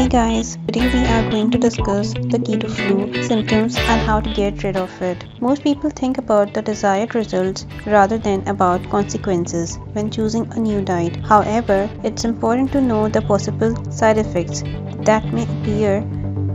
Hey guys, today we are going to discuss the keto flu symptoms and how to get rid of it. Most people think about the desired results rather than about consequences when choosing a new diet. However, it's important to know the possible side effects that may appear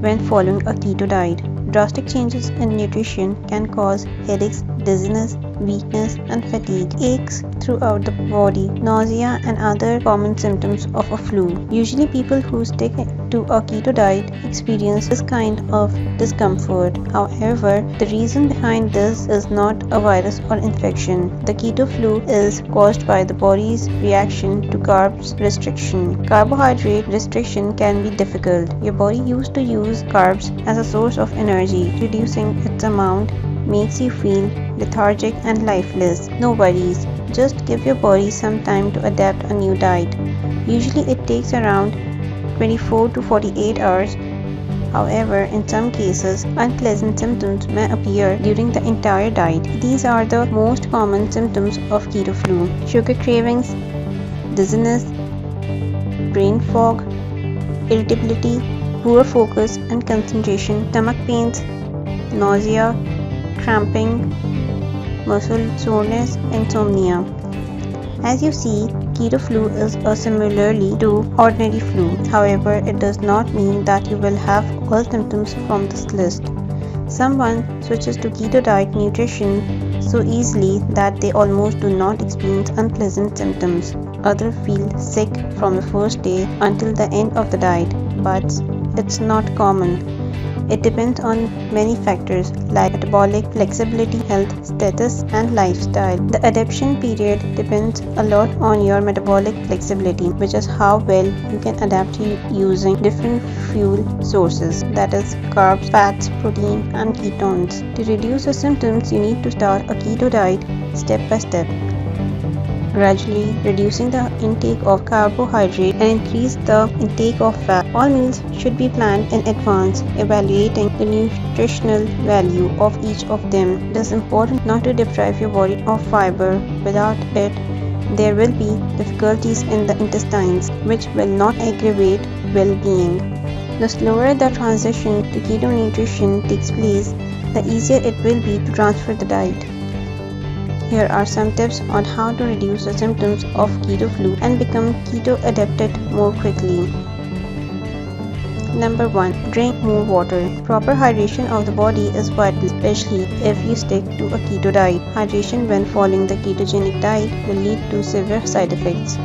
when following a keto diet. Drastic changes in nutrition can cause headaches, dizziness, weakness, and fatigue, aches throughout the body, nausea, and other common symptoms of a flu. Usually, people who stick to a keto diet experience this kind of discomfort. However, the reason behind this is not a virus or infection. The keto flu is caused by the body's reaction to carbs restriction. Carbohydrate restriction can be difficult. Your body used to use carbs as a source of energy. Reducing its amount makes you feel lethargic and lifeless. No worries, just give your body some time to adapt a new diet. Usually it takes around 24 to 48 hours. However, in some cases, unpleasant symptoms may appear during the entire diet. These are the most common symptoms of keto flu: sugar cravings, dizziness, brain fog, irritability, poor focus and concentration, stomach pains, nausea, cramping, muscle soreness, insomnia. As you see, keto flu is similarly to ordinary flu. However, it does not mean that you will have all symptoms from this list. Someone switches to keto diet nutrition so easily that they almost do not experience unpleasant symptoms. Others feel sick from the first day until the end of the diet, but it's not common. It depends on many factors like metabolic flexibility, health status, and lifestyle. The adaptation period depends a lot on your metabolic flexibility, which is how well you can adapt to using different fuel sources, that is, carbs, fats, protein, and ketones. To reduce the symptoms, you need to start a keto diet step by step, gradually reducing the intake of carbohydrate and increase the intake of fat. All meals should be planned in advance, evaluating the nutritional value of each of them. It is important not to deprive your body of fiber. Without it, there will be difficulties in the intestines, which will not aggravate well-being. The slower the transition to keto nutrition takes place, the easier it will be to transfer the diet. Here are some tips on how to reduce the symptoms of keto flu and become keto adapted more quickly. Number 1. Drink more water. Proper hydration of the body is vital, especially if you stick to a keto diet. Hydration when following the ketogenic diet will lead to severe side effects.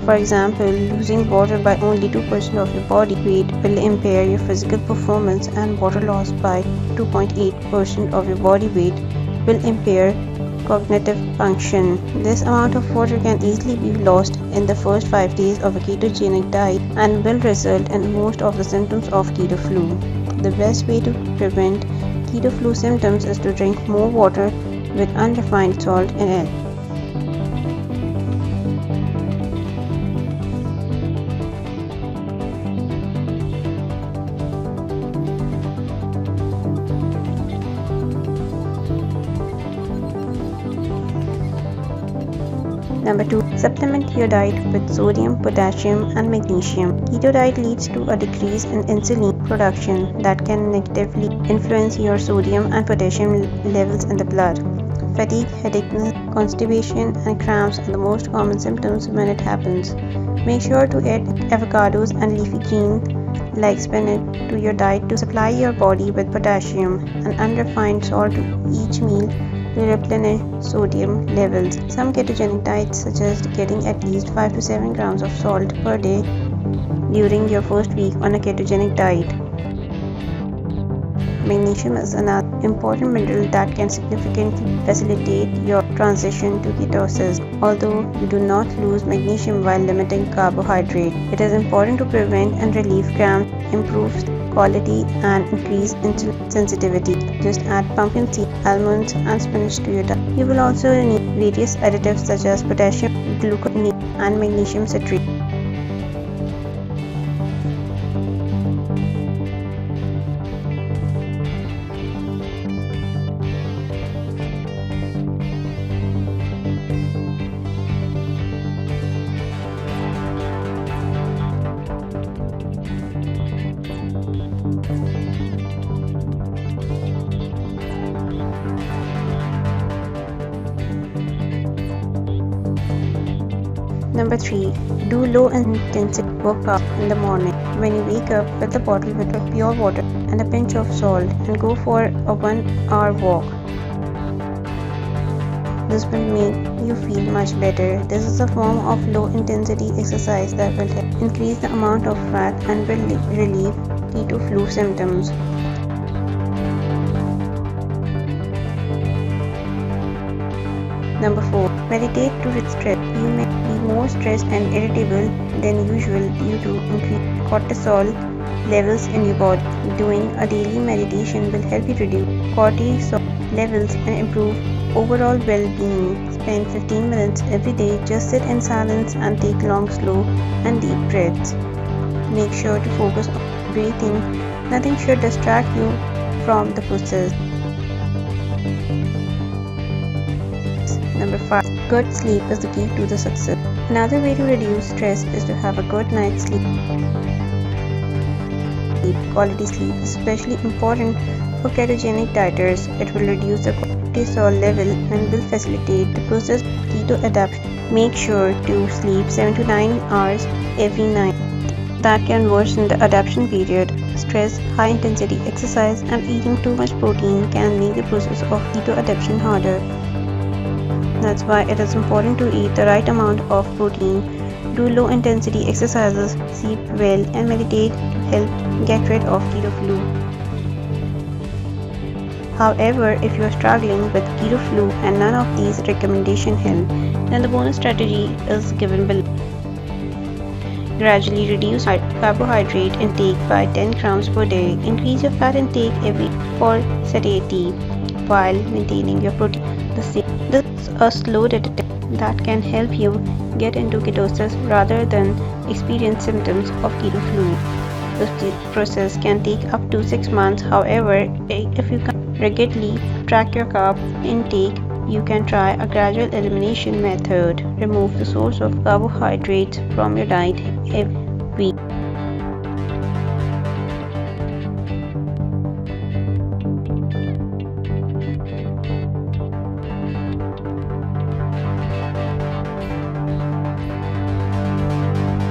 For example, losing water by only 2% of your body weight will impair your physical performance, and water loss by 2.8% of your body weight will impair cognitive function. This amount of water can easily be lost in the first 5 days of a ketogenic diet and will result in most of the symptoms of keto flu. The best way to prevent keto flu symptoms is to drink more water with unrefined salt in it. Number 2. Supplement your diet with sodium, potassium, and magnesium. Keto diet leads to a decrease in insulin production that can negatively influence your sodium and potassium levels in the blood. Fatigue, headache, constipation, and cramps are the most common symptoms when it happens. Make sure to add avocados and leafy greens like spinach to your diet to supply your body with potassium and unrefined salt to each meal to replenish sodium levels. Some ketogenic diets suggest getting at least 5 to 7 grams of salt per day during your first week on a ketogenic diet. Magnesium is another important mineral that can significantly facilitate your transition to ketosis. Although you do not lose magnesium while limiting carbohydrate, it is important to prevent and relieve cramps, improve quality, and increase insulin sensitivity. Just add pumpkin seed, almonds, and spinach to your diet. You will also need various additives such as potassium gluconate and magnesium citrate. Number 3. Do low intensity workout in the morning. When you wake up, fill the bottle with pure water and a pinch of salt and go for a 1 hour walk. This will make you feel much better. This is a form of low intensity exercise that will help increase the amount of fat and will relieve keto flu symptoms. Number 4. Meditate to reduce stress. You may be more stressed and irritable than usual due to increased cortisol levels in your body. Doing a daily meditation will help you reduce cortisol levels and improve overall well-being. Spend 15 minutes every day. Just sit in silence and take long, slow and deep breaths. Make sure to focus on breathing. Nothing should distract you from the process. Number 5. Good sleep is the key to the success. Another way to reduce stress is to have a good night's sleep. Quality sleep is especially important for ketogenic dieters. It will reduce the cortisol level and will facilitate the process of keto adaptation. Make sure to sleep 7 to 9 hours every night. That can worsen the adaptation period. Stress, high intensity exercise, and eating too much protein can make the process of keto adaptation harder. That's why it is important to eat the right amount of protein, do low intensity exercises, sleep well, and meditate to help get rid of keto flu. However, if you are struggling with keto flu and none of these recommendations help, then the bonus strategy is given below. Gradually reduce carbohydrate intake by 10 grams per day. Increase your fat intake every for satiety while maintaining your protein. This is a slow detector that can help you get into ketosis rather than experience symptoms of keto flu. This process can take up to 6 months. However, if you can regularly track your carb intake, you can try a gradual elimination method. Remove the source of carbohydrates from your diet every week.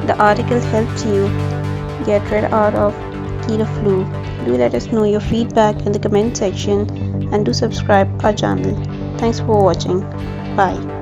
The article helps you get rid of keto flu. Do let us know your feedback in the comment section and do subscribe our channel. Thanks for watching. Bye.